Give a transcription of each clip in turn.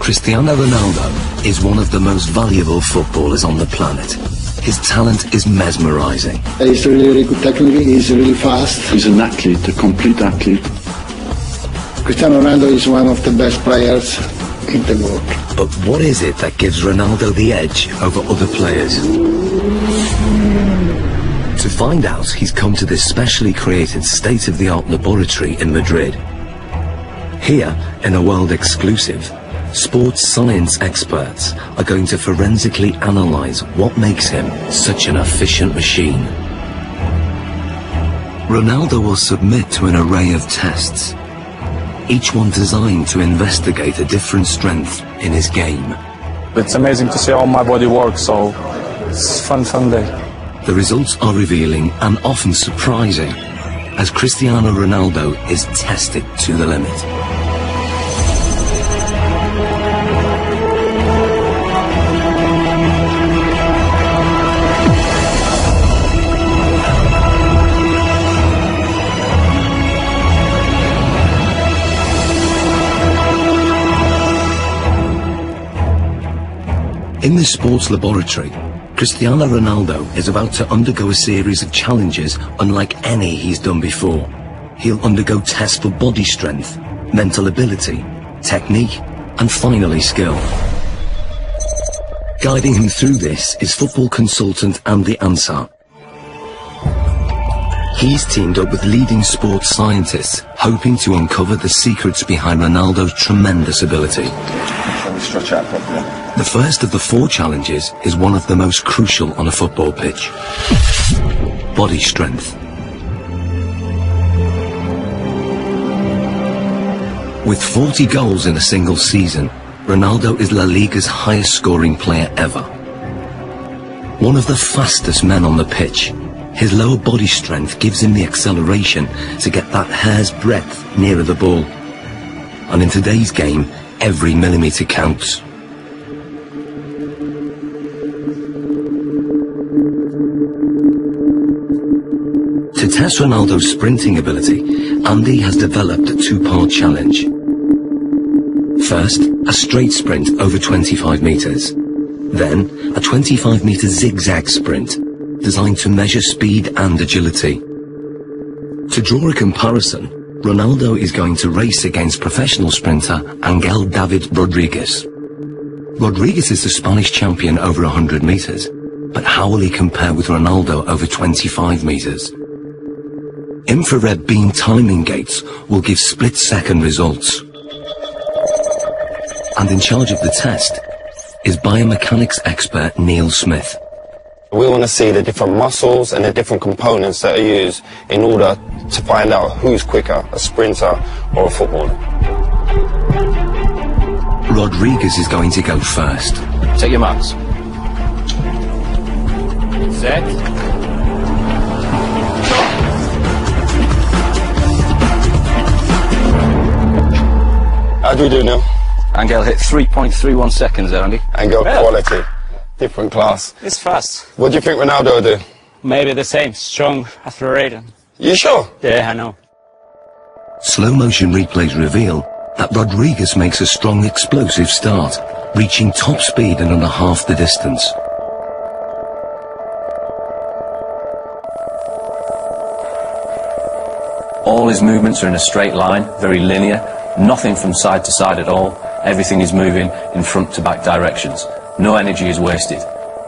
Cristiano Ronaldo is one of the most valuable footballers on the planet. His talent is mesmerizing. He's really good technically, he's really fast. He's an athlete, a complete athlete. Cristiano Ronaldo is one of the best players in the world. But what is it that gives Ronaldo the edge over other players? To find out, he's come to this specially created state-of-the-art laboratory in Madrid. Here, in a world exclusive, sports science experts are going to forensically analyze what makes him such an efficient machine. Ronaldo will submit to an array of tests, each one designed to investigate a different strength in his game. It's amazing to see how my body works, so it's a fun day. The results are revealing and often surprising as Cristiano Ronaldo is tested to the limit. In this sports laboratory, Cristiano Ronaldo is about to undergo a series of challenges unlike any he's done before. He'll undergo tests for body strength, mental ability, technique, and finally skill. Guiding him through this is football consultant Andy Ansar. He's teamed up with leading sports scientists, hoping to uncover the secrets behind Ronaldo's tremendous ability. Stretch out properly. The first of the 4 challenges is one of the most crucial on a football pitch. Body strength. With 40 goals in a single season, Ronaldo is La Liga's highest scoring player ever. One of the fastest men on the pitch, his lower body strength gives him the acceleration to get that hair's breadth nearer the ball. And in today's game, every millimetre counts. To test Ronaldo's sprinting ability, Andy has developed a 2-part challenge. First, a straight sprint over 25 metres. Then, a 25-metre zigzag sprint, designed to measure speed and agility. To draw a comparison, Ronaldo is going to race against professional sprinter Angel David Rodriguez. Rodriguez is the Spanish champion over 100 metres, but how will he compare with Ronaldo over 25 metres? Infrared beam timing gates will give split-second results. And in charge of the test is biomechanics expert Neil Smith. We want to see the different muscles and the different components that are used in order to find out who's quicker, a sprinter or a footballer. Rodriguez is going to go first. Take your marks. Set. How do we do now? Angel hit 3.31 seconds there, Andy. Angel quality. Different class. It's fast. What do you think Ronaldo will do? Maybe the same. Strong, accelerated. You sure? Yeah, I know. Slow motion replays reveal that Rodriguez makes a strong explosive start, reaching top speed in under half the distance. All his movements are in a straight line, very linear, nothing from side to side at all. Everything is moving in front to back directions. No energy is wasted.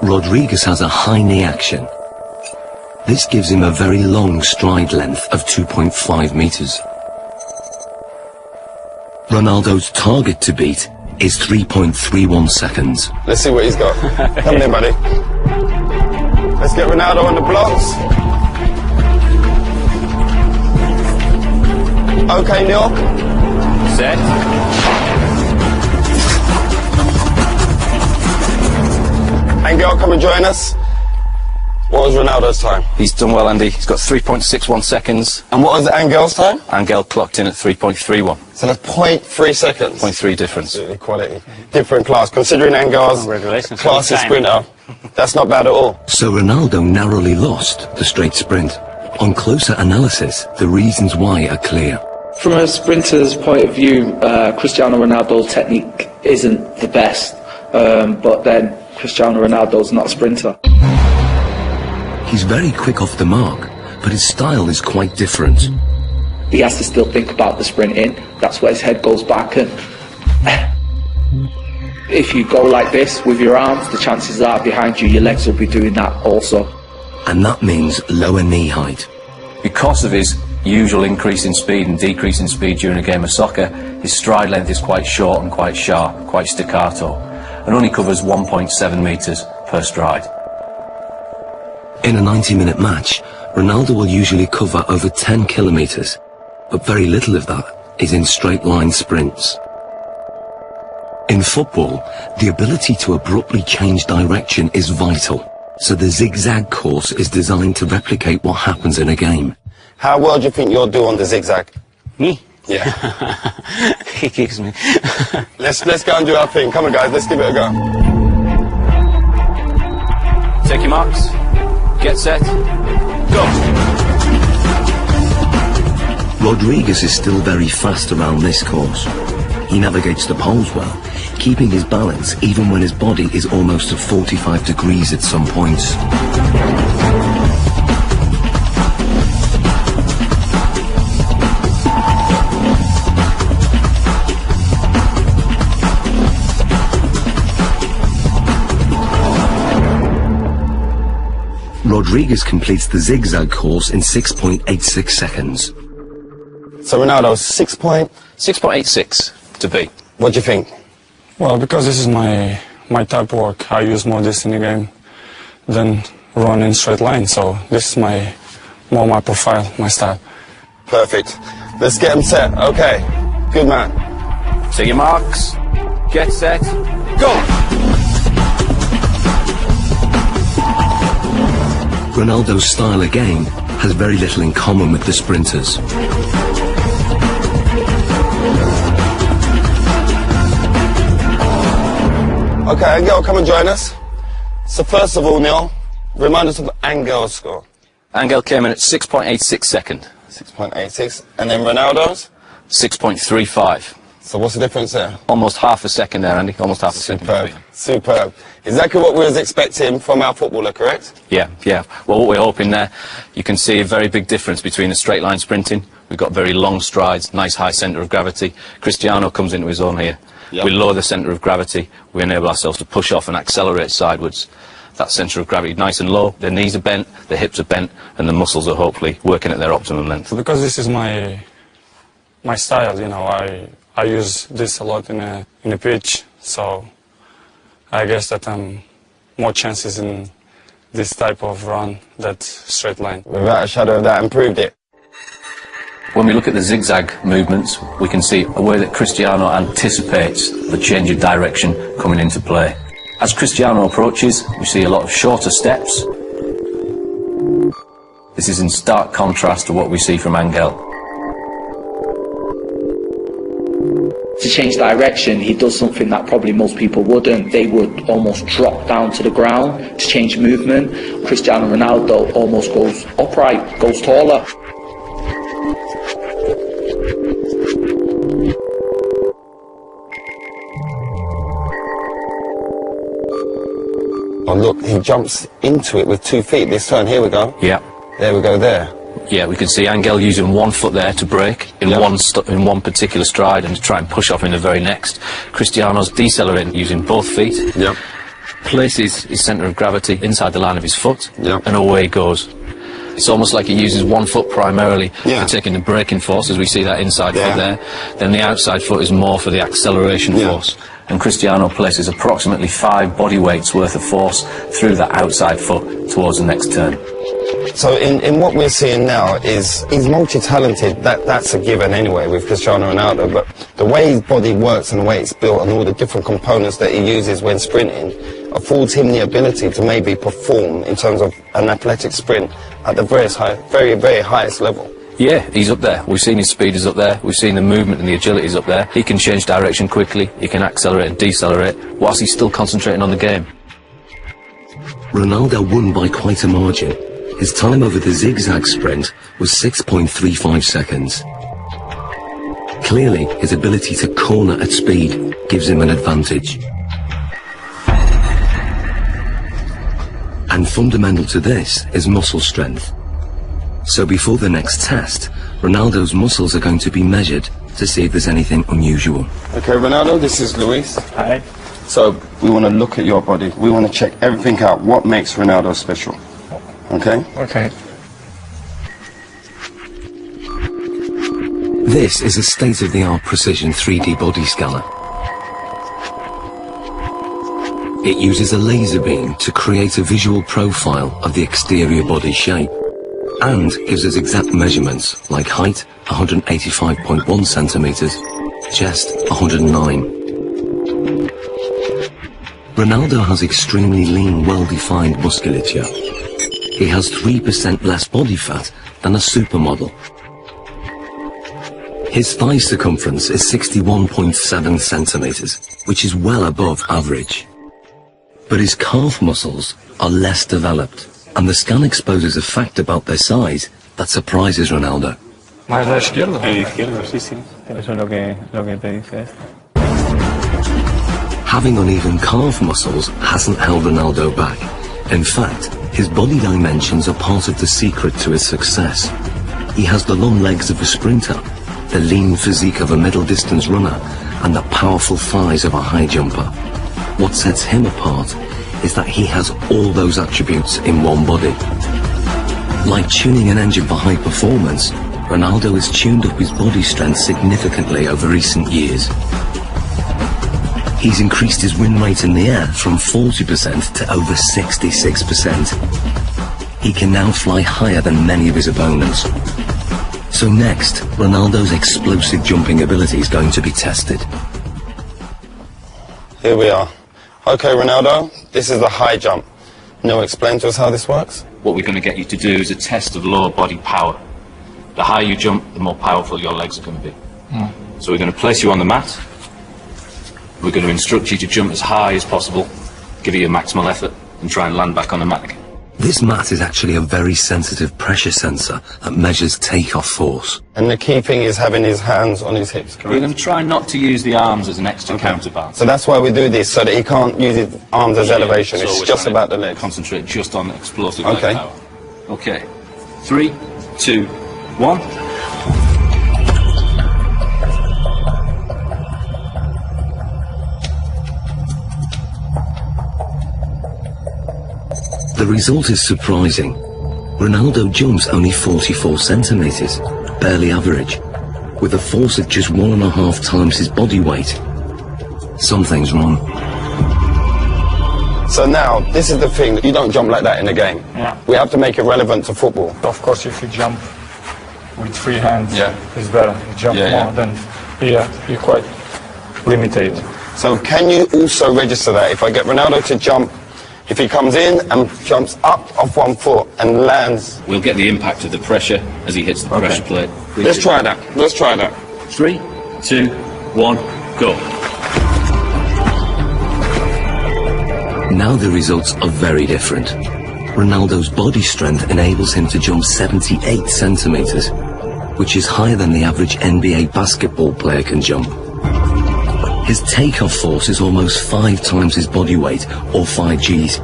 Rodriguez has a high knee action. This gives him a very long stride length of 2.5 metres. Ronaldo's target to beat is 3.31 seconds. Let's see what he's got. Come in, buddy. Let's get Ronaldo on the blocks. Okay, Neil. Set. Angel, come and join us. What was Ronaldo's time? He's done well, Andy. He's got 3.61 seconds. And what was Angel's time? Angel clocked in at 3.31. So that's 0.3 seconds. 0.3 difference. Absolutely quality. Different class. Considering Angel's class as sprinter, that's not bad at all. So Ronaldo narrowly lost the straight sprint. On closer analysis, the reasons why are clear. From a sprinter's point of view, Cristiano Ronaldo's technique isn't the best, but then Cristiano Ronaldo's not a sprinter. He's very quick off the mark, but his style is quite different. He has to still think about the sprinting. That's where his head goes back, and if you go like this with your arms, the chances are behind you your legs will be doing that also. And that means lower knee height. Because of his usual increase in speed and decrease in speed during a game of soccer, his stride length is quite short and quite sharp, quite staccato, and only covers 1.7 metres per stride. In a 90-minute match, Ronaldo will usually cover over 10 kilometres, but very little of that is in straight-line sprints. In football, the ability to abruptly change direction is vital, so the zigzag course is designed to replicate what happens in a game. How well do you think you'll do on the zigzag? Me? Yeah. He kicks me. Let's go and do our thing. Come on, guys, let's give it a go. Take your marks. Get set. Go. Rodriguez is still very fast around this course. He navigates the poles well, keeping his balance even when his body is almost at 45 degrees at some points. Rodriguez completes the zigzag course in 6.86 seconds. So Ronaldo, 6.86 to beat. What do you think? Well, because this is my type of work, I use more this in the game than run in straight line. So this is more my profile, my style. Perfect. Let's get him set. Okay. Good man. Take your marks. Get set. Go. Ronaldo's style again has very little in common with the sprinters. Okay, Angel, come and join us. So first of all, Neil, remind us of Angel's score. Angel came in at 6.86 second. 6.86. And then Ronaldo's? 6.35. So what's the difference there? Almost half a second there, Andy. Almost half a second. Superb. Superb. Exactly what we was expecting from our footballer, correct? Yeah. Well, what we're hoping there, you can see a very big difference between the straight line sprinting. We've got very long strides, nice high centre of gravity. Cristiano comes into his own here. Yep. We lower the centre of gravity. We enable ourselves to push off and accelerate sidewards. That centre of gravity nice and low. The knees are bent, the hips are bent, and the muscles are hopefully working at their optimum length. So because this is my style, you know, I use this a lot in a pitch, so I guess that I'm more chances in this type of run than straight line. Without a shadow of that, improved it. When we look at the zigzag movements, we can see a way that Cristiano anticipates the change of direction coming into play. As Cristiano approaches, we see a lot of shorter steps. This is in stark contrast to what we see from Angel. To change direction, he does something that probably most people wouldn't. They would almost drop down to the ground to change movement. Cristiano Ronaldo almost goes upright, goes taller. Oh look, he jumps into it with 2 feet this turn. Here we go. Yeah. There we go there. Yeah, we can see Angel using 1 foot there to break in one particular stride and to try and push off in the very next. Cristiano's decelerating using both feet. Yep. Places his centre of gravity inside the line of his foot, Yep. and away he goes. It's almost like he uses 1 foot primarily Yeah. for taking the braking force, as we see that inside Yeah. foot there. Then the outside foot is more for the acceleration Yeah. force. And Cristiano places approximately 5 body weights worth of force through that outside foot towards the next turn. So in what we're seeing now is he's multi-talented. That's a given anyway with Cristiano Ronaldo. But the way his body works and the way it's built and all the different components that he uses when sprinting affords him the ability to maybe perform in terms of an athletic sprint at the very, very highest level. Yeah, he's up there. We've seen his speed is up there. We've seen the movement and the agility is up there. He can change direction quickly. He can accelerate and decelerate whilst he's still concentrating on the game. Ronaldo won by quite a margin. His time over the zigzag sprint was 6.35 seconds. Clearly, his ability to corner at speed gives him an advantage. And fundamental to this is muscle strength. So before the next test, Ronaldo's muscles are going to be measured to see if there's anything unusual. Okay, Ronaldo, this is Luis. Hi. So we want to look at your body. We want to check everything out. What makes Ronaldo special? Okay? Okay. This is a state-of-the-art precision 3D body scanner. It uses a laser beam to create a visual profile of the exterior body shape and gives us exact measurements like height 185.1 centimeters, chest 109. Ronaldo has extremely lean, well-defined musculature. He has 3% less body fat than a supermodel. His thigh circumference is 61.7 centimeters, which is well above average. But his calf muscles are less developed, and the scan exposes a fact about their size that surprises Ronaldo. ¿Más la izquierda? Sí, sí. Eso es lo que te dice esto. Having uneven calf muscles hasn't held Ronaldo back. In fact, his body dimensions are part of the secret to his success. He has the long legs of a sprinter, the lean physique of a middle-distance runner, and the powerful thighs of a high jumper. What sets him apart is that he has all those attributes in one body. Like tuning an engine for high performance, Ronaldo has tuned up his body strength significantly over recent years. He's increased his win rate in the air from 40% to over 66%. He can now fly higher than many of his opponents. So next, Ronaldo's explosive jumping ability is going to be tested. Here we are. Okay, Ronaldo, this is the high jump. Now explain to us how this works. What we're going to get you to do is a test of lower body power. The higher you jump, the more powerful your legs are going to be. So we're going to place you on the mat. We're going to instruct you to jump as high as possible, give you your maximal effort, and try and land back on the mat again. This mat is actually a very sensitive pressure sensor that measures takeoff force. And the key thing is having his hands on his hips, correct? We're going to try not to use the arms as an extra counterbalance. So that's why we do this, so that he can't use his arms as elevation. So it's we're just trying about to the legs. Concentrate just on explosive Okay. leg power. Okay. 3, 2, 1. The result is surprising. Ronaldo jumps only 44 centimeters, barely average, with a force of just 1.5 times his body weight. Something's wrong. So now, this is the thing, you don't jump like that in a game. Yeah. We have to make it relevant to football. Of course, if you jump with free hands, Yeah. it's better. You jump more than here, you're quite limited. So can you also register that? If I get Ronaldo to jump, if he comes in and jumps up off one foot and lands... We'll get the impact of the pressure as he hits the pressure plate. Let's try that. 3, 2, 1, go. Now the results are very different. Ronaldo's body strength enables him to jump 78 centimeters, which is higher than the average NBA basketball player can jump. His takeoff force is almost 5 times his body weight, or 5 Gs,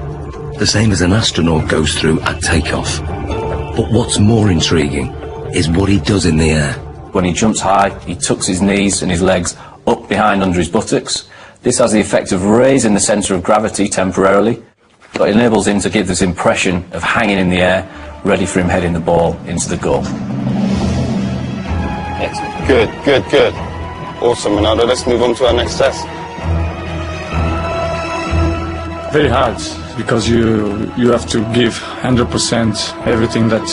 the same as an astronaut goes through at takeoff. But what's more intriguing is what he does in the air. When he jumps high, he tucks his knees and his legs up behind under his buttocks. This has the effect of raising the centre of gravity temporarily, but enables him to give this impression of hanging in the air, ready for him heading the ball into the goal. Good, good, good. Awesome, Ronaldo. Let's move on to our next test. Very hard, because you have to give 100% everything that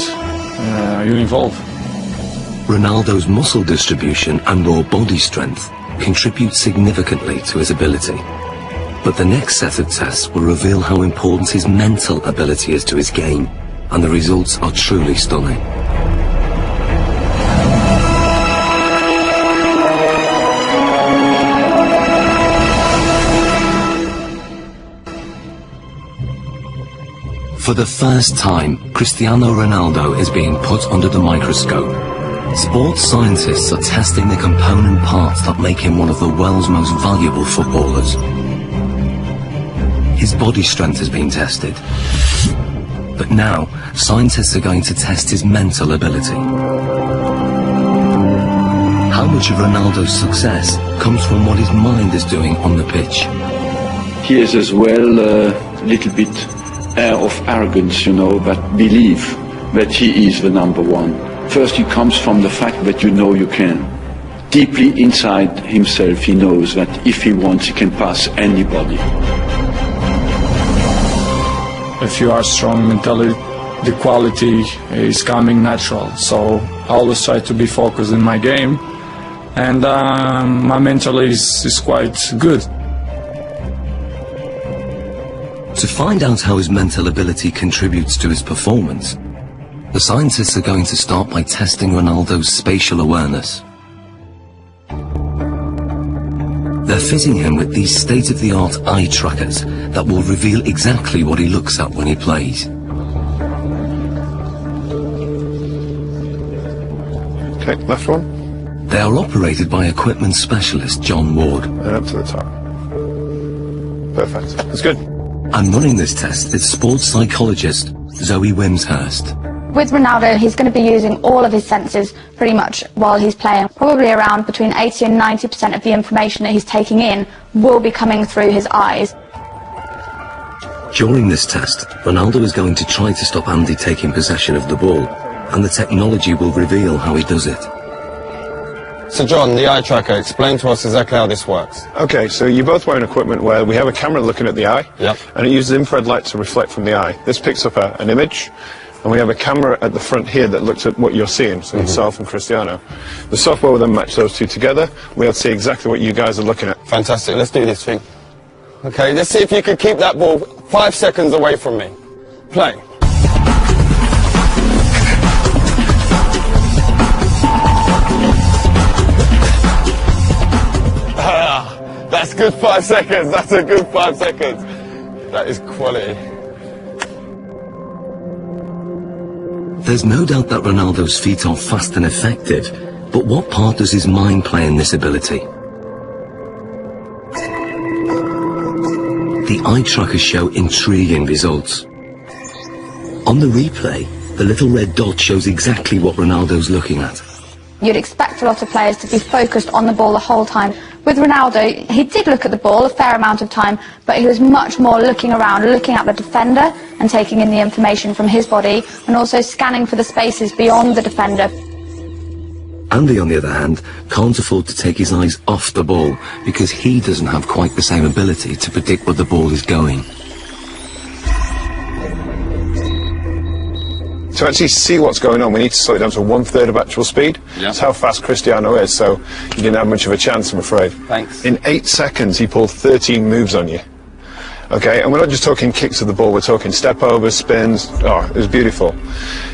you involve. Ronaldo's muscle distribution and raw body strength contribute significantly to his ability. But the next set of tests will reveal how important his mental ability is to his game, and the results are truly stunning. For the first time, Cristiano Ronaldo is being put under the microscope. Sports scientists are testing the component parts that make him one of the world's most valuable footballers. His body strength has been tested. But now, scientists are going to test his mental ability. How much of Ronaldo's success comes from what his mind is doing on the pitch? He is as well a little bit air of arrogance, you know, but believe that he is the number one. First, it comes from the fact that you know you can. Deeply inside himself, he knows that if he wants, he can pass anybody. If you are strong mentally, the quality is coming natural. So I always try to be focused in my game, and my mental is quite good. To find out how his mental ability contributes to his performance, the scientists are going to start by testing Ronaldo's spatial awareness. They're fitting him with these state-of-the-art eye trackers that will reveal exactly what he looks at when he plays. Okay, left one. They are operated by equipment specialist John Ward. And up to the top. Perfect. That's good. And running this test is sports psychologist Zoe Wimshurst. With Ronaldo, he's going to be using all of his senses pretty much while he's playing. Probably around between 80 and 90% of the information that he's taking in will be coming through his eyes. During this test, Ronaldo is going to try to stop Andy taking possession of the ball, and the technology will reveal how he does it. So John, the eye tracker, explain to us exactly how this works. Okay, so you're both wearing equipment where we have a camera looking at the eye, Yep. and it uses infrared light to reflect from the eye. This picks up an image, and we have a camera at the front here that looks at what you're seeing, so yourself and Cristiano. The software will then match those two together. We'll see exactly what you guys are looking at. Fantastic, let's do this thing. Okay, let's see if you can keep that ball 5 seconds away from me. Play. That's good 5 seconds, that's a good 5 seconds. That is quality. There's no doubt that Ronaldo's feet are fast and effective, but what part does his mind play in this ability? The eye trackers show intriguing results. On the replay, the little red dot shows exactly what Ronaldo's looking at. You'd expect a lot of players to be focused on the ball the whole time. With Ronaldo, he did look at the ball a fair amount of time, but he was much more looking around, looking at the defender and taking in the information from his body, and also scanning for the spaces beyond the defender. Andy, on the other hand, can't afford to take his eyes off the ball because he doesn't have quite the same ability to predict where the ball is going. To actually see what's going on, we need to slow it down to 1/3 of actual speed. Yeah. That's how fast Cristiano is, so you didn't have much of a chance, I'm afraid. Thanks. In 8 seconds, he pulled 13 moves on you. Okay, and we're not just talking kicks of the ball, we're talking step overs, spins. Oh, it was beautiful.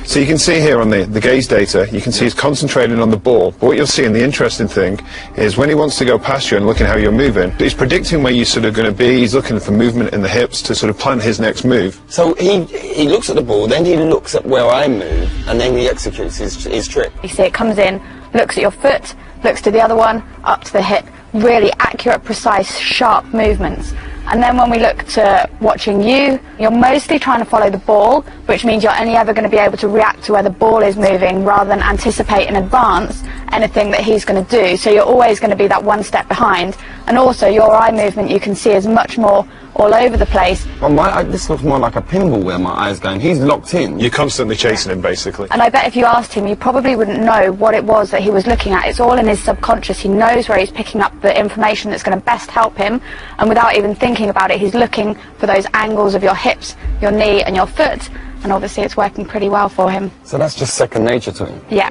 So you can see here on the gaze data, you can see he's concentrating on the ball, but what you'll see, and the interesting thing, is when he wants to go past you and looking how you're moving, he's predicting where you're sort of going to be, he's looking for movement in the hips to sort of plan his next move. So he looks at the ball, then he looks at where I move, and then he executes his trick. You see it comes in, looks at your foot, looks to the other one, up to the hip. Really accurate, precise, sharp movements. And then when we look to watching you, you're mostly trying to follow the ball, which means you're only ever going to be able to react to where the ball is moving rather than anticipate in advance anything that he's going to do. So you're always going to be that one step behind. And also your eye movement you can see is much more all over the place. Well, this looks more like a pinball where my eye's going. He's locked in. You're constantly chasing him, basically. And I bet if you asked him, you probably wouldn't know what it was that he was looking at. It's all in his subconscious. He knows where he's picking up the information that's going to best help him, and without even thinking about it, he's looking for those angles of your hips, your knee and your foot, and obviously it's working pretty well for him. So that's just second nature to him? Yeah.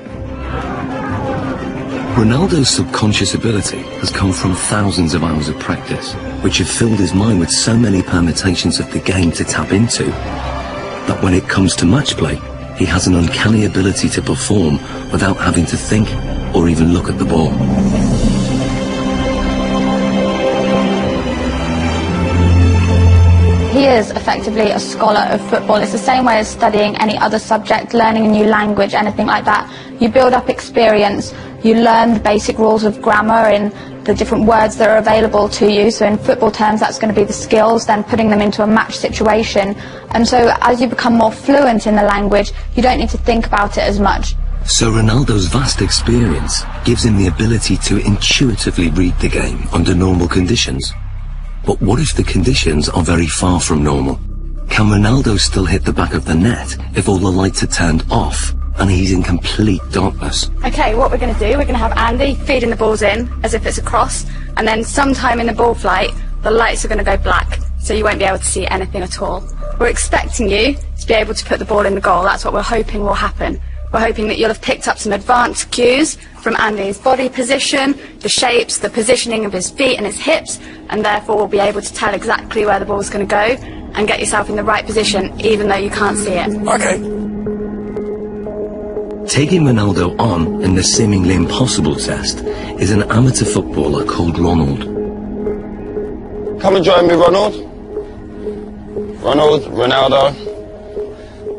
Ronaldo's subconscious ability has come from thousands of hours of practice, which have filled his mind with so many permutations of the game to tap into, that when it comes to match play, he has an uncanny ability to perform without having to think or even look at the ball. He is effectively a scholar of football. It's the same way as studying any other subject, learning a new language, anything like that. You build up experience, you learn the basic rules of grammar in the different words that are available to you. So in football terms, that's going to be the skills, then putting them into a match situation. And so as you become more fluent in the language, you don't need to think about it as much. So Ronaldo's vast experience gives him the ability to intuitively read the game under normal conditions. But what if the conditions are very far from normal? Can Ronaldo still hit the back of the net if all the lights are turned off and he's in complete darkness? Okay, what we're going to do, we're going to have Andy feeding the balls in as if it's a cross, and then sometime in the ball flight, the lights are going to go black, so you won't be able to see anything at all. We're expecting you to be able to put the ball in the goal. That's what we're hoping will happen. We're hoping that you'll have picked up some advanced cues from Andy's body position, the shapes, the positioning of his feet and his hips, and therefore will be able to tell exactly where the ball's going to go and get yourself in the right position, even though you can't see it. Okay. Taking Ronaldo on in the seemingly impossible test is an amateur footballer called Ronald. Come and join me, Ronald. Ronaldo.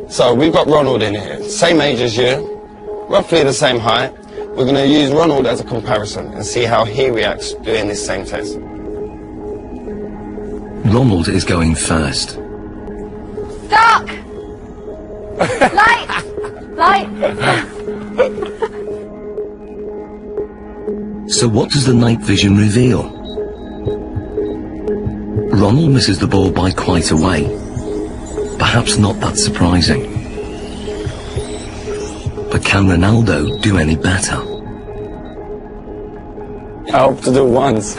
So we've got Ronald in here, same age as you, roughly the same height. We're going to use Ronald as a comparison and see how he reacts doing this same test. Ronald is going first. Dark! Light! Light! So what does the night vision reveal? Ronald misses the ball by quite a way. Perhaps not that surprising. But can Ronaldo do any better? I hope to do once.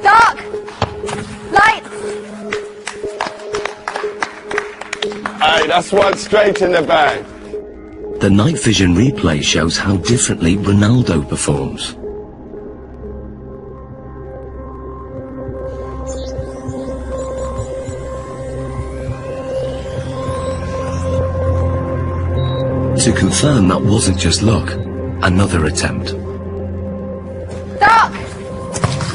Dark! Light! Hey, that's one straight in the bag. The night vision replay shows how differently Ronaldo performs. To confirm that wasn't just luck, another attempt. Dark!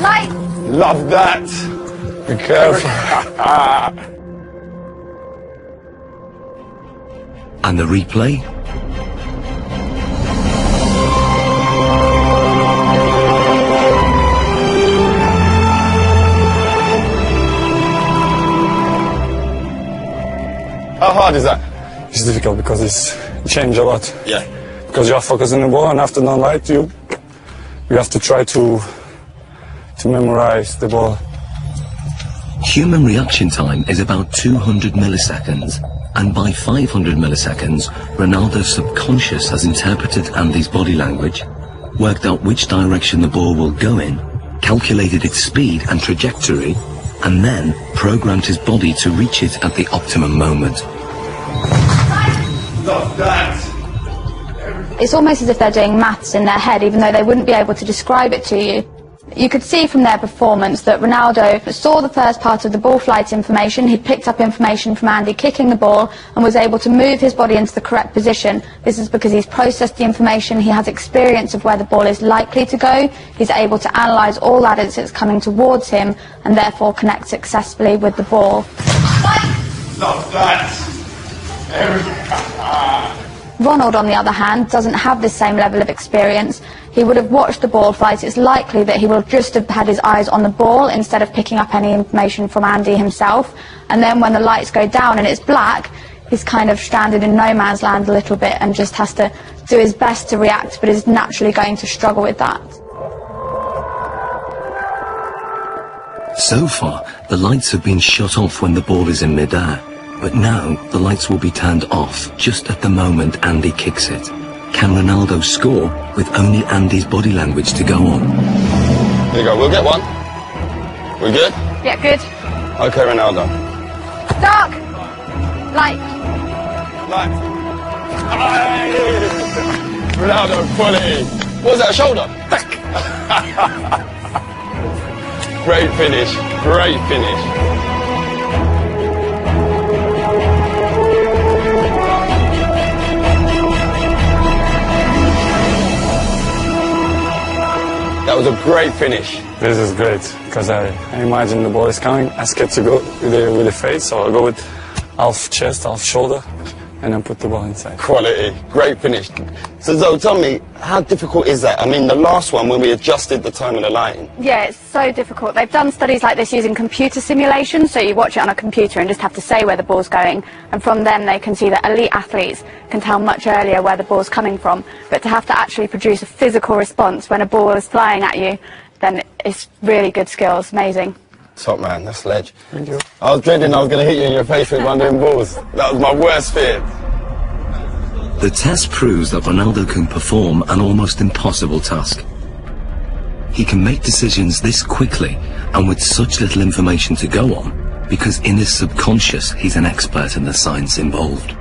Light! Love that. Be careful. And the replay? How hard is that? It's difficult because it's changed a lot. Yeah. Because you are focusing on the ball, and after the light, you have to try to memorize the ball. Human reaction time is about 200 milliseconds, and by 500 milliseconds, Ronaldo's subconscious has interpreted Andy's body language, worked out which direction the ball will go in, calculated its speed and trajectory, and then programmed his body to reach it at the optimum moment. Love that. It's almost as if they're doing maths in their head, even though they wouldn't be able to describe it to you. You could see from their performance that Ronaldo saw the first part of the ball flight information. He picked up information from Andy kicking the ball and was able to move his body into the correct position. This is because he's processed the information, he has experience of where the ball is likely to go, he's able to analyse all that as it's coming towards him and therefore connect successfully with the ball. Love that. Ronald, on the other hand, doesn't have this same level of experience. He would have watched the ball flight. It's likely that he will just have had his eyes on the ball instead of picking up any information from Andy himself. And then when the lights go down and it's black, he's kind of stranded in no man's land a little bit and just has to do his best to react, but is naturally going to struggle with that. So far, the lights have been shut off when the ball is in midair. But now, the lights will be turned off just at the moment Andy kicks it. Can Ronaldo score with only Andy's body language to go on? There you go, we'll get one. We good? Yeah, good. Okay, Ronaldo. Dark! Light! Light. Ronaldo, fully. What was that, a shoulder? Great finish, great finish. That was a great finish. This is great, because I imagine the ball is coming. I scared to go with the face, so I'll go with half chest, half shoulder, and then put the ball inside. Quality, great finish. So Zoe, tell me, how difficult is that? I mean, the last one when we adjusted the time of the lighting. Yeah, it's so difficult. They've done studies like this using computer simulations, so you watch it on a computer and just have to say where the ball's going, and from then they can see that elite athletes can tell much earlier where the ball's coming from, but to have to actually produce a physical response when a ball is flying at you, then it's really good skills, amazing. Top man, that's ledge. Thank you. I was dreading I was going to hit you in your face with one of them balls. That was my worst fear. The test proves that Ronaldo can perform an almost impossible task. He can make decisions this quickly and with such little information to go on, because in his subconscious he's an expert in the science involved.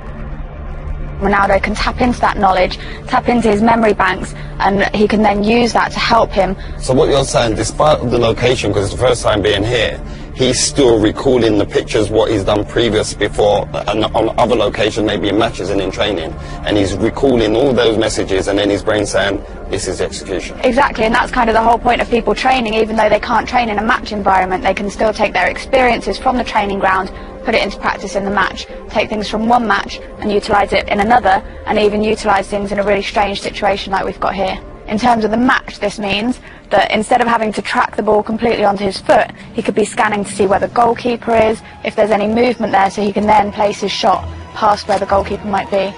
Ronaldo can tap into that knowledge, tap into his memory banks, and he can then use that to help him. So what you're saying, despite the location, because it's the first time being here, he's still recalling the pictures, what he's done previous before, and on other locations, maybe in matches and in training, and he's recalling all those messages, and then his brain saying, this is execution. Exactly, and that's kind of the whole point of people training. Even though they can't train in a match environment, they can still take their experiences from the training ground, put it into practice in the match, take things from one match and utilise it in another, and even utilise things in a really strange situation like we've got here. In terms of the match, this means that instead of having to track the ball completely onto his foot, he could be scanning to see where the goalkeeper is, if there's any movement there, so he can then place his shot past where the goalkeeper might be.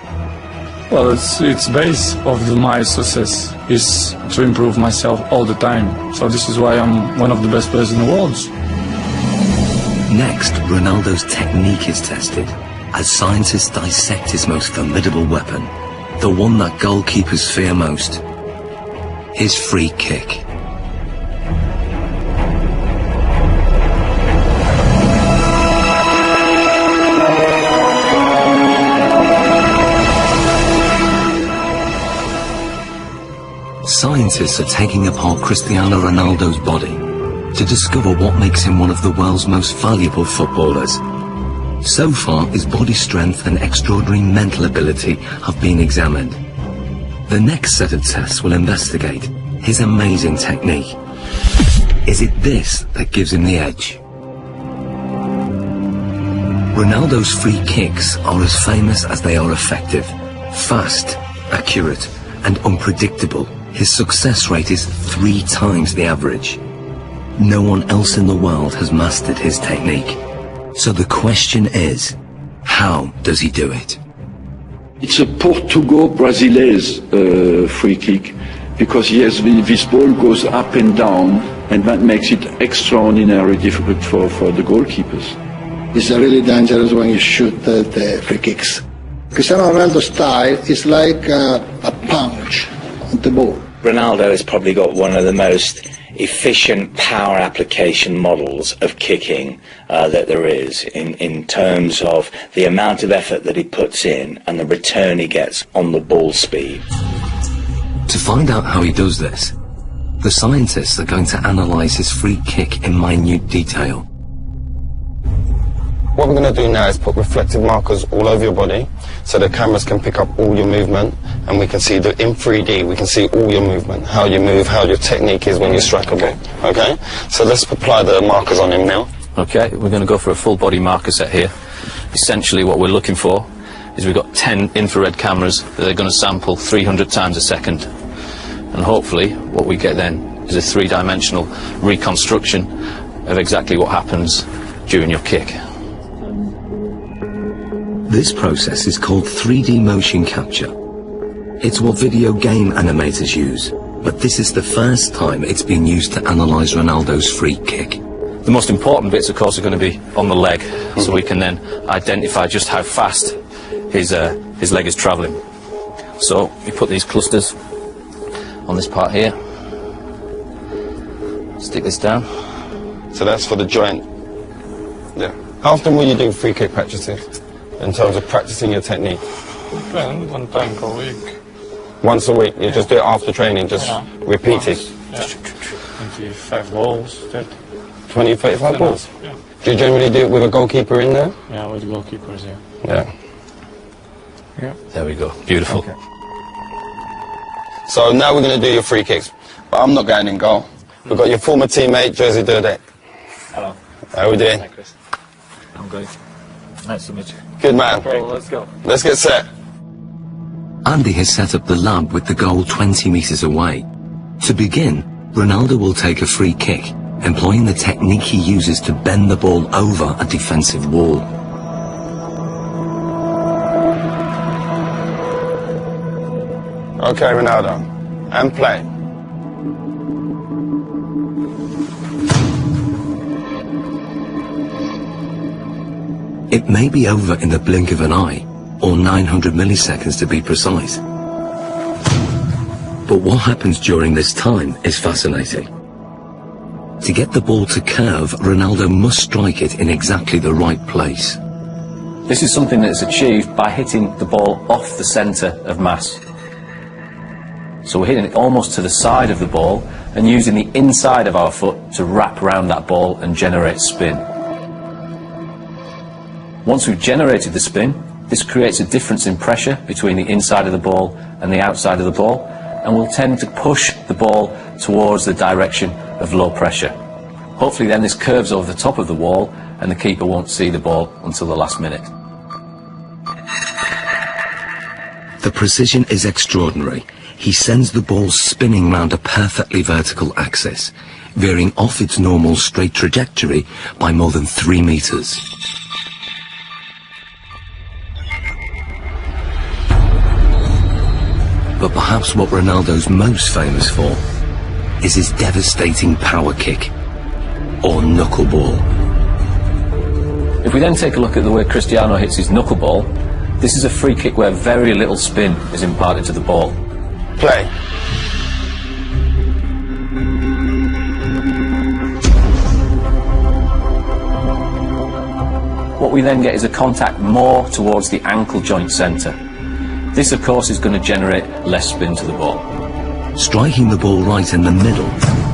Well, it's base of my success is to improve myself all the time. So this is why I'm one of the best players in the world. Next, Ronaldo's technique is tested as scientists dissect his most formidable weapon, the one that goalkeepers fear most, his free kick. Scientists are taking apart Cristiano Ronaldo's body to discover what makes him one of the world's most valuable footballers. So far, his body strength and extraordinary mental ability have been examined. The next set of tests will investigate his amazing technique. Is it this that gives him the edge? Ronaldo's free kicks are as famous as they are effective. Fast, accurate, and unpredictable. His success rate is 3 times the average. No one else in the world has mastered his technique. So the question is, how does he do it? It's a Portugal-Brazilese free kick, because yes, this ball goes up and down, and that makes it extraordinarily difficult for the goalkeepers. It's really dangerous when you shoot the free kicks. Cristiano Ronaldo's style is like a punch on the ball. Ronaldo has probably got one of the most efficient power application models of kicking that there is in terms of the amount of effort that he puts in and the return he gets on the ball speed. To find out how he does this, the scientists are going to analyse his free kick in minute detail. What we're going to do now is put reflective markers all over your body so the cameras can pick up all your movement, and we can see that in 3D we can see all your movement, how you move, how your technique is when you strike a ball. Okay? So let's apply the markers on him now. Okay, we're going to go for a full body marker set here. Essentially what we're looking for is we've got 10 infrared cameras that are going to sample 300 times a second. And hopefully what we get then is a 3-dimensional reconstruction of exactly what happens during your kick. This process is called 3D motion capture. It's what video game animators use, but this is the first time it's been used to analyse Ronaldo's free kick. The most important bits, of course, are going to be on the leg, so we can then identify just how fast his leg is travelling. So we put these clusters on this part here. Stick this down. So that's for the joint. Yeah. How often will you do free kick practices in terms of practicing your technique? One time per week. Once a week? You just do it after training, just repeat it? Yeah. 25 balls, 30. 20, 35 balls? Yeah. Do you generally do it with a goalkeeper in there? Yeah, with goalkeepers, yeah. Yeah. Yeah. There we go. Beautiful. Okay. So now we're going to do your free kicks, but I'm not going in goal. We've got your former teammate, Jersey Durdek. Hello. How are we doing? Hi, Chris. I'm good. Nice to meet you. Good man. Well, let's go. Let's get set. Andy has set up the lab with the goal 20 metres away. To begin, Ronaldo will take a free kick, employing the technique he uses to bend the ball over a defensive wall. Okay, Ronaldo. And play. It may be over in the blink of an eye, or 900 milliseconds to be precise. But what happens during this time is fascinating. To get the ball to curve, Ronaldo must strike it in exactly the right place. This is something that's achieved by hitting the ball off the centre of mass. So we're hitting it almost to the side of the ball and using the inside of our foot to wrap around that ball and generate spin. Once we've generated the spin, this creates a difference in pressure between the inside of the ball and the outside of the ball, and will tend to push the ball towards the direction of low pressure. Hopefully then this curves over the top of the wall and the keeper won't see the ball until the last minute. The precision is extraordinary. He sends the ball spinning round a perfectly vertical axis, veering off its normal straight trajectory by more than 3 metres. But perhaps what Ronaldo's most famous for is his devastating power kick, or knuckleball. If we then take a look at the way Cristiano hits his knuckleball, this is a free kick where very little spin is imparted to the ball. Play. What we then get is a contact more towards the ankle joint centre. This, of course, is going to generate less spin to the ball. Striking the ball right in the middle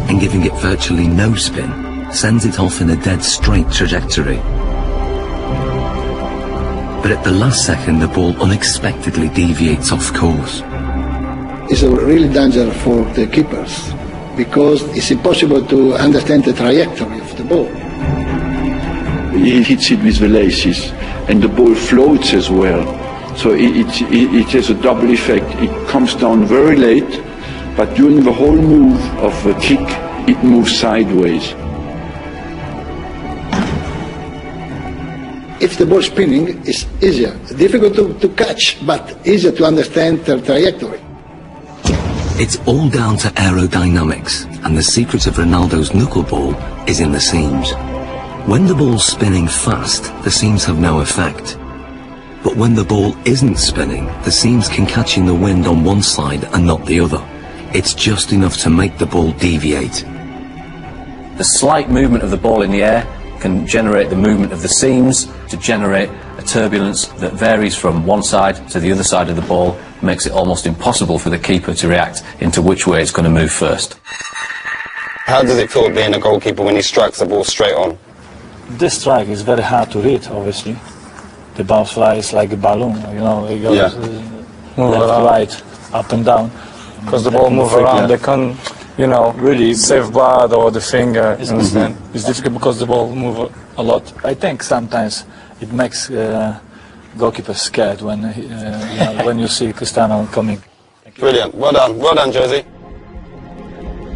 and giving it virtually no spin sends it off in a dead straight trajectory. But at the last second, the ball unexpectedly deviates off course. It's a really danger for the keepers because it's impossible to understand the trajectory of the ball. He hits it with the laces and the ball floats as well. So it has a double effect. It comes down very late, but during the whole move of the kick, it moves sideways. If the ball spinning, it's easier. Difficult to catch, but easier to understand the trajectory. It's all down to aerodynamics, and the secret of Ronaldo's knuckleball is in the seams. When the ball's spinning fast, the seams have no effect. But when the ball isn't spinning, the seams can catch in the wind on one side and not the other. It's just enough to make the ball deviate. The slight movement of the ball in the air can generate the movement of the seams to generate a turbulence that varies from one side to the other side of the ball, makes it almost impossible for the keeper to react into which way it's going to move first. How does it feel being a goalkeeper when he strikes the ball straight on? This strike is very hard to read, obviously. The bounce flies like a balloon, you know, it goes left, right, up and down. Because the ball moves around, they can't, you know, really save blood or the finger, you understand? It's difficult because the ball moves a lot. I think sometimes it makes goalkeepers scared when, you know, when you see Cristiano coming. Brilliant, well done Josie.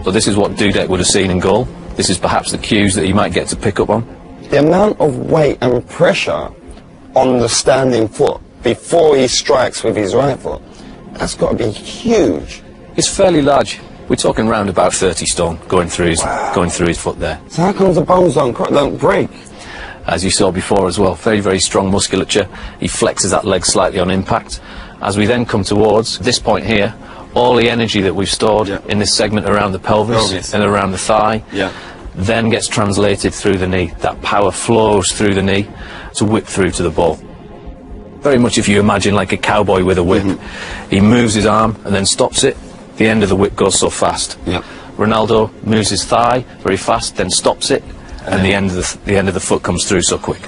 So this is what Dudek would have seen in goal. This is perhaps the cues that he might get to pick up on. The amount of weight and pressure on the standing foot before he strikes with his right foot, that's got to be huge. It's fairly large. We're talking round about 30 stone going through his foot there. So how come the bones don't break? As you saw before as well, very, very strong musculature. He flexes that leg slightly on impact. As we then come towards this point here, all the energy that we've stored in this segment around the pelvis and around the thigh then gets translated through the knee. That power flows through the knee to whip through to the ball. Very much if you imagine like a cowboy with a whip. He moves his arm and then stops it. The end of the whip goes so fast. Ronaldo moves his thigh very fast, then stops it, and the end of the foot comes through so quick.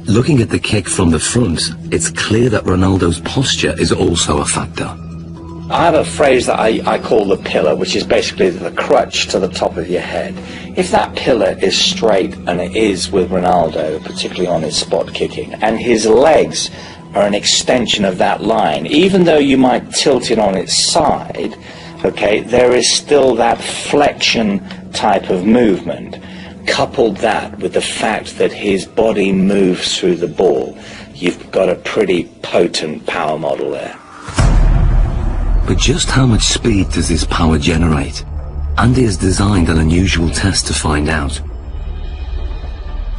Looking at the kick from the front, it's clear that Ronaldo's posture is also a factor. I have a phrase that I call the pillar, which is basically the crutch to the top of your head. If that pillar is straight, and it is with Ronaldo, particularly on his spot kicking, and his legs are an extension of that line, even though you might tilt it on its side, okay, there is still that flexion type of movement. Couple that with the fact that his body moves through the ball, you've got a pretty potent power model there. But just how much speed does this power generate? Andy has designed an unusual test to find out.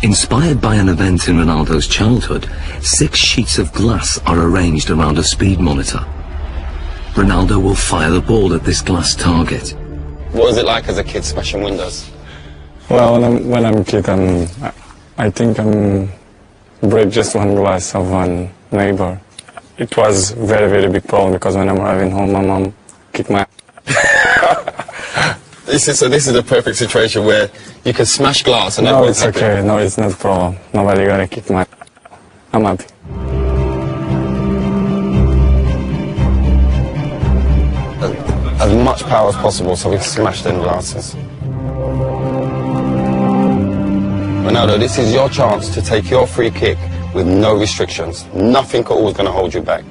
Inspired by an event in Ronaldo's childhood, 6 sheets of glass are arranged around a speed monitor. Ronaldo will fire the ball at this glass target. What was it like as a kid smashing windows? Well, when I'm a kid, I think break just one glass of one neighbor. It was very, very big problem because when I'm arriving home, my mom kicked my... This is a perfect situation where you can smash glass and no, it's okay. No, it's not a problem. Nobody gonna kick my... I'm happy. As much power as possible so we smash them glasses. Ronaldo, this is your chance to take your free kick with no restrictions. Nothing at all is going to hold you back.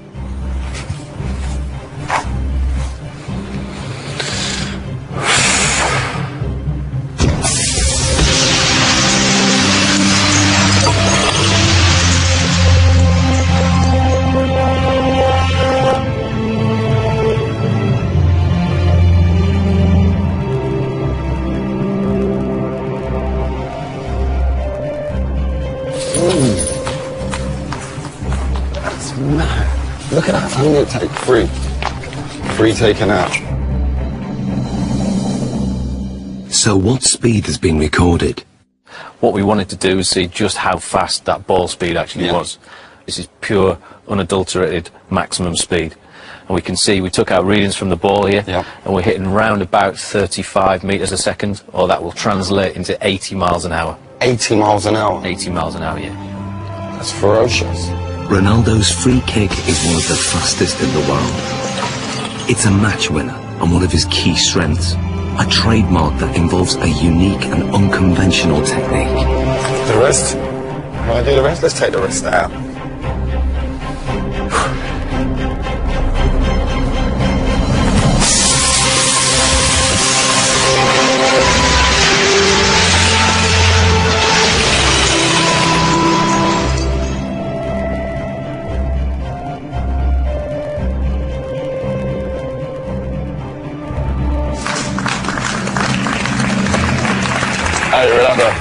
Look at that, I'm going to take 3. 3 taken out. So what speed has been recorded? What we wanted to do was see just how fast that ball speed actually was. This is pure, unadulterated maximum speed. And we can see, we took out readings from the ball here, and we're hitting round about 35 metres a second, or that will translate into 80 miles an hour. 80 miles an hour? 80 miles an hour, yeah. That's ferocious. Ronaldo's free kick is one of the fastest in the world. It's a match winner and one of his key strengths, a trademark that involves a unique and unconventional technique. The rest? Want to do the rest? Let's take the rest out.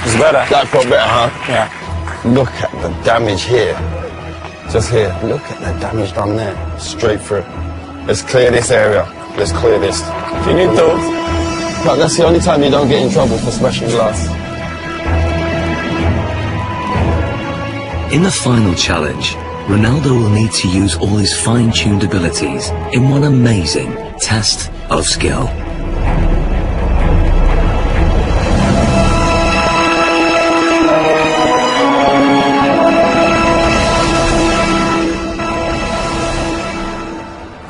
It's better. That felt better, huh? Yeah. Look at the damage here. Just here. Look at the damage done there. Straight through. Let's clear this area. Let's clear this. Finito. But that's the only time you don't get in trouble for smashing glass. In the final challenge, Ronaldo will need to use all his fine-tuned abilities in one amazing test of skill.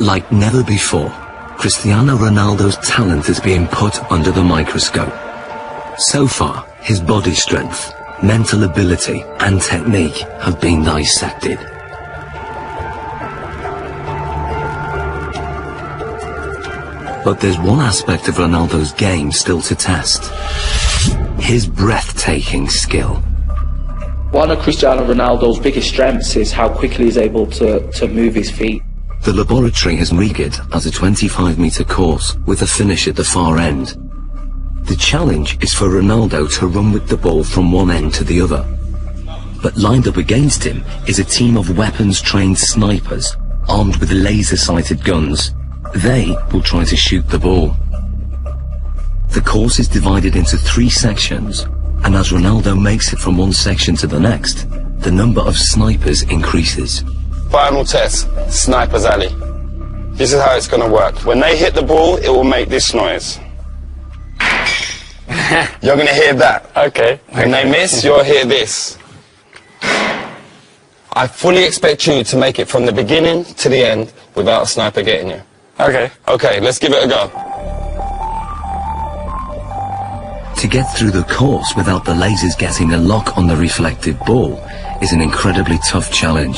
Like never before, Cristiano Ronaldo's talent is being put under the microscope. So far, his body strength, mental ability and technique have been dissected. But there's one aspect of Ronaldo's game still to test. His breathtaking skill. One of Cristiano Ronaldo's biggest strengths is how quickly he's able to move his feet. The laboratory has rigged as a 25-metre course with a finish at the far end. The challenge is for Ronaldo to run with the ball from one end to the other. But lined up against him is a team of weapons-trained snipers armed with laser-sighted guns. They will try to shoot the ball. The course is divided into 3 sections, and as Ronaldo makes it from one section to the next, the number of snipers increases. Final test, Sniper's Alley. This is how it's going to work. When they hit the ball, it will make this noise. You're going to hear that. Okay. When they miss, you'll hear this. I fully expect you to make it from the beginning to the end without a sniper getting you. Okay. Okay, let's give it a go. To get through the course without the lasers getting a lock on the reflective ball is an incredibly tough challenge.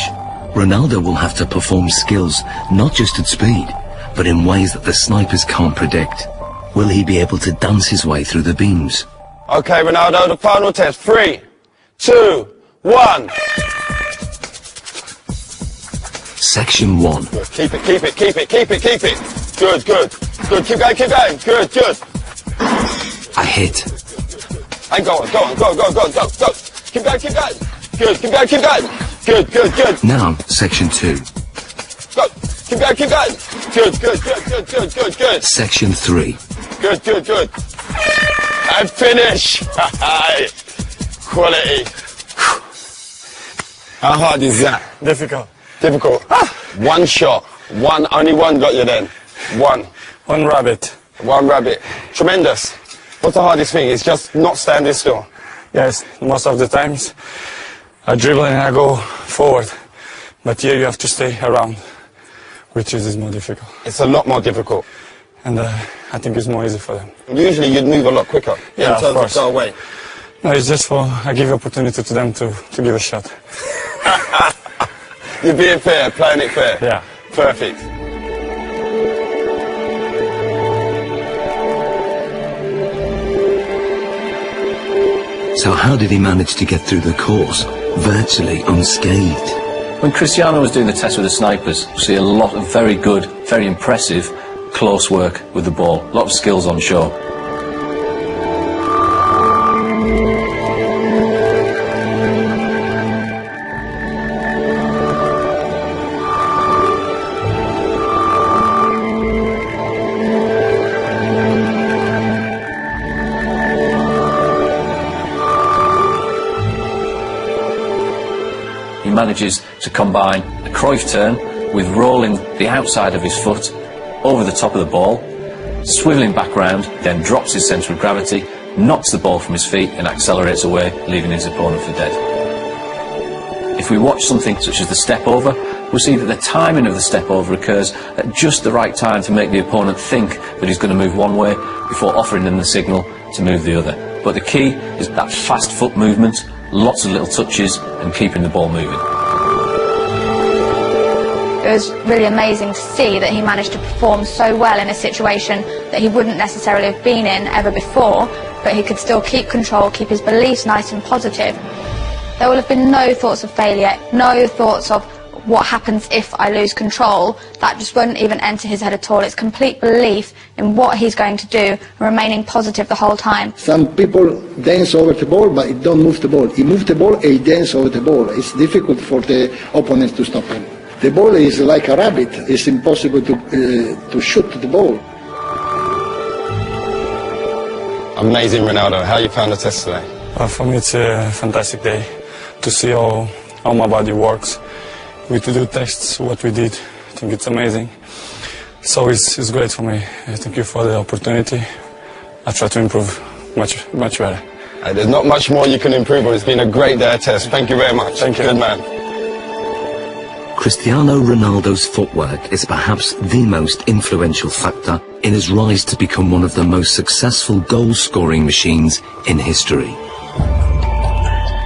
Ronaldo will have to perform skills not just at speed, but in ways that the snipers can't predict. Will he be able to dance his way through the beams? Okay, Ronaldo, the final test. 3, 2, 1. Section 1. Good. Keep it, keep it, keep it, keep it, keep it. Good, good, good. Keep going, keep going. Good, good. A hit. And go on, go on, go, go, go, go, go. Keep going, keep going. Good, keep going, keep going. Good, good, good. Now, section 2. Go. Keep going, keep going. Good, good, good, good, good, good, good. Section 3. Good, good, good. And finish. Quality. How hard is that? Difficult. Difficult. One shot. Only one got you then. One. One rabbit. One rabbit. Tremendous. What's the hardest thing? It's just not standing still. Yes, most of the times I dribble and I go forward. But here you have to stay around, which is more difficult. It's a lot more difficult. And I think it's more easy for them. Usually you'd move a lot quicker. Yeah, in terms of course. Go away. No, it's just for, I give opportunity to them to give a shot. You're being fair, playing it fair. Yeah. Perfect. So how did he manage to get through the course virtually unscathed? When Cristiano was doing the test with the snipers, we see a lot of very good, very impressive close work with the ball. A lot of skills on show. He manages to combine a Cruyff turn with rolling the outside of his foot over the top of the ball, swivelling back round, then drops his centre of gravity, knocks the ball from his feet and accelerates away, leaving his opponent for dead. If we watch something such as the step over, we'll see that the timing of the step over occurs at just the right time to make the opponent think that he's going to move one way before offering them the signal to move the other. But the key is that fast foot movement, lots of little touches and keeping the ball moving. It was really amazing to see that he managed to perform so well in a situation that he wouldn't necessarily have been in ever before, but he could still keep control, keep his beliefs nice and positive. There will have been no thoughts of failure, no thoughts of what happens if I lose control. That just wouldn't even enter his head at all. It's complete belief in what he's going to do and remaining positive the whole time. Some people dance over the ball, but he don't move the ball. He moves the ball and he dance over the ball. It's difficult for the opponent to stop him. The ball is like a rabbit. It's impossible to shoot the ball. Amazing, Ronaldo. How you found the test today? For me, it's a fantastic day to see how my body works. We to do tests, what we did. I think it's amazing. So it's great for me. Thank you for the opportunity. I try to improve much better. There's not much more you can improve on. It's been a great day of test. Thank you very much. Thank you. Good man. Cristiano Ronaldo's footwork is perhaps the most influential factor in his rise to become one of the most successful goal-scoring machines in history.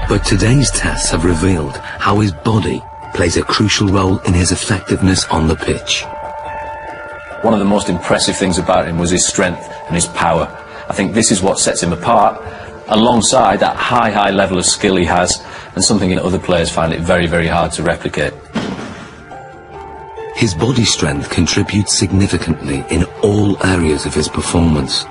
But today's tests have revealed how his body plays a crucial role in his effectiveness on the pitch. One of the most impressive things about him was his strength and his power. I think this is what sets him apart, alongside that high level of skill he has, and something that other players find it very, very hard to replicate. His body strength contributes significantly in all areas of his performance.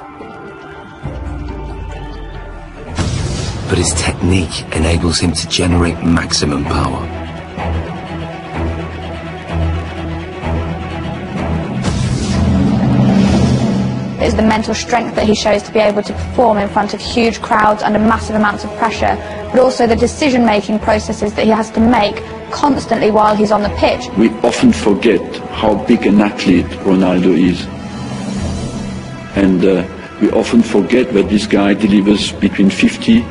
But his technique enables him to generate maximum power. It's the mental strength that he shows to be able to perform in front of huge crowds under massive amounts of pressure, but also the decision-making processes that he has to make constantly while he's on the pitch. We often forget how big an athlete Ronaldo is. And we often forget that this guy delivers between 50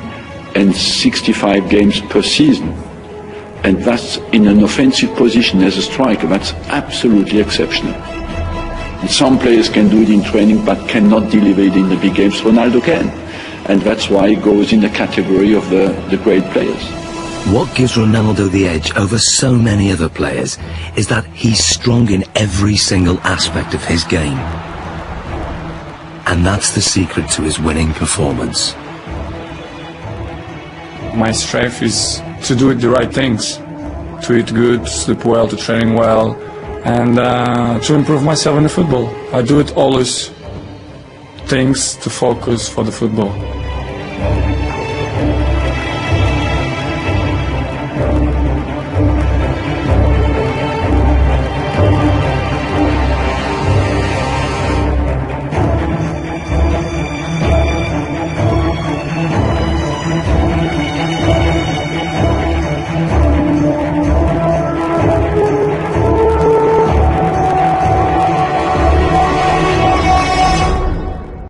and 65 games per season. And that's in an offensive position as a striker. That's absolutely exceptional. Some players can do it in training but cannot deliver it in the big games. Ronaldo can. And that's why he goes in the category of the great players. What gives Ronaldo the edge over so many other players is that he's strong in every single aspect of his game. And that's the secret to his winning performance. My strength is to do the right things, to eat good, to sleep well, to train well, and to improve myself in the football. I do it always, things to focus for the football.